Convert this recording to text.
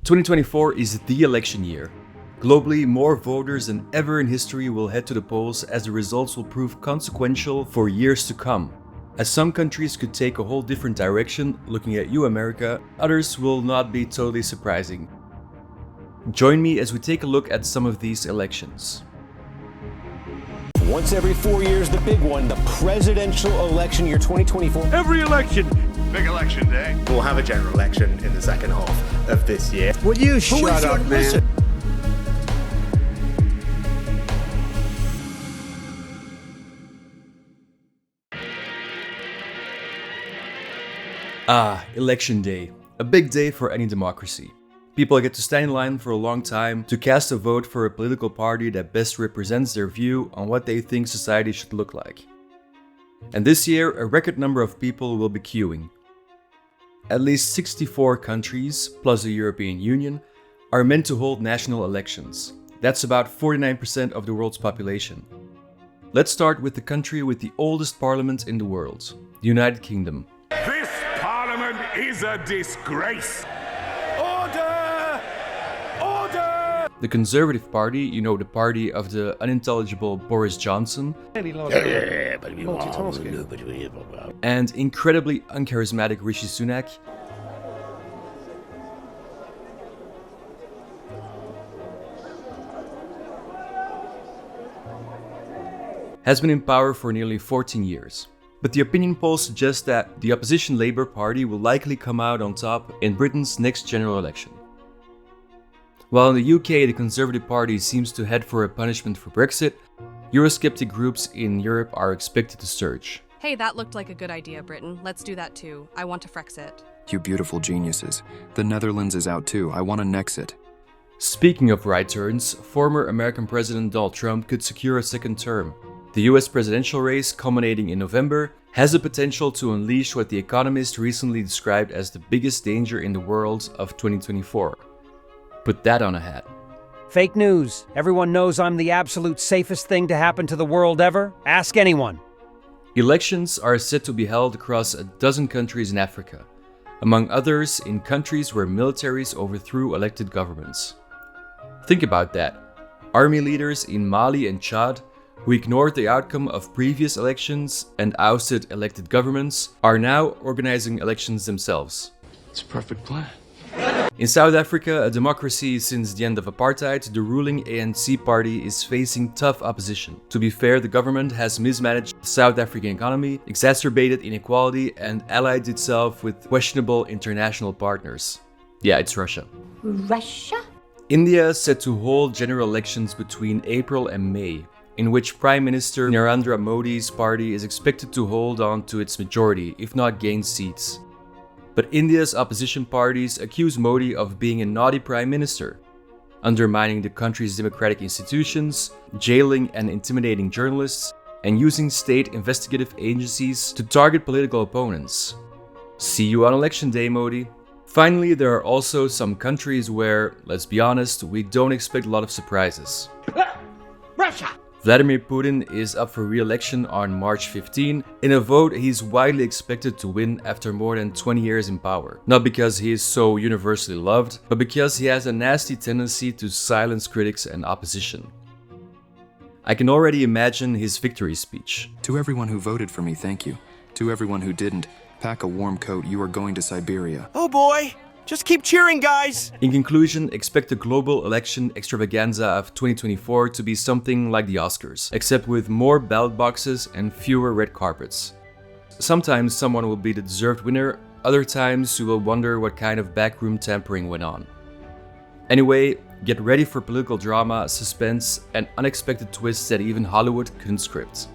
2024 is the election year. Globally, more voters than ever in history will head to the polls as the results will prove consequential for years to come. As some countries could take a whole different direction, looking at you America, others will not be totally surprising. Join me as we take a look at some of these elections. Once every 4 years, the big one, the presidential election year 2024. Every election. Big election day. We'll have a general election in the second half of this year. Will you shut up, man? Election day. A big day for any democracy. People get to stand in line for a long time to cast a vote for a political party that best represents their view on what they think society should look like. And this year, a record number of people will be queuing. At least 64 countries, plus the European Union, are meant to hold national elections. That's about 49% of the world's population. Let's start with the country with the oldest parliament in the world, the United Kingdom. This parliament is a disgrace. Order! Order! The Conservative Party, you know, the party of the unintelligible Boris Johnson, and incredibly uncharismatic Rishi Sunak, has been in power for nearly 14 years. But the opinion polls suggest that the opposition Labour Party will likely come out on top in Britain's next general election. While in the UK the Conservative Party seems to head for a punishment for Brexit, Eurosceptic groups in Europe are expected to surge. Hey, that looked like a good idea, Britain. Let's do that too. I want to Frexit. You beautiful geniuses. The Netherlands is out too. I want to Nexit. Speaking of right turns, former American President Donald Trump could secure a second term. The US presidential race, culminating in November, has the potential to unleash what The Economist recently described as the biggest danger in the world of 2024. Put that on a hat. Fake news. Everyone knows I'm the absolute safest thing to happen to the world ever. Ask anyone. Elections are set to be held across a dozen countries in Africa, among others in countries where militaries overthrew elected governments. Think about that. Army leaders in Mali and Chad, who ignored the outcome of previous elections and ousted elected governments, are now organizing elections themselves. It's a perfect plan. In South Africa, a democracy since the end of apartheid, the ruling ANC party is facing tough opposition. To be fair, the government has mismanaged the South African economy, exacerbated inequality, and allied itself with questionable international partners. Yeah, it's Russia. Russia? India is set to hold general elections between April and May, in which Prime Minister Narendra Modi's party is expected to hold on to its majority, if not gain seats. But India's opposition parties accuse Modi of being a naughty prime minister, undermining the country's democratic institutions, jailing and intimidating journalists, and using state investigative agencies to target political opponents. See you on election day, Modi. Finally, there are also some countries where, let's be honest, we don't expect a lot of surprises. Russia! Vladimir Putin is up for re-election on March 15 in a vote he's widely expected to win after more than 20 years in power. Not because he is so universally loved, but because he has a nasty tendency to silence critics and opposition. I can already imagine his victory speech. To everyone who voted for me, thank you. To everyone who didn't, pack a warm coat, you are going to Siberia. Oh boy! Just keep cheering, guys! In conclusion, expect the global election extravaganza of 2024 to be something like the Oscars, except with more ballot boxes and fewer red carpets. Sometimes someone will be the deserved winner, other times you will wonder what kind of backroom tampering went on. Anyway, get ready for political drama, suspense, and unexpected twists that even Hollywood couldn't script.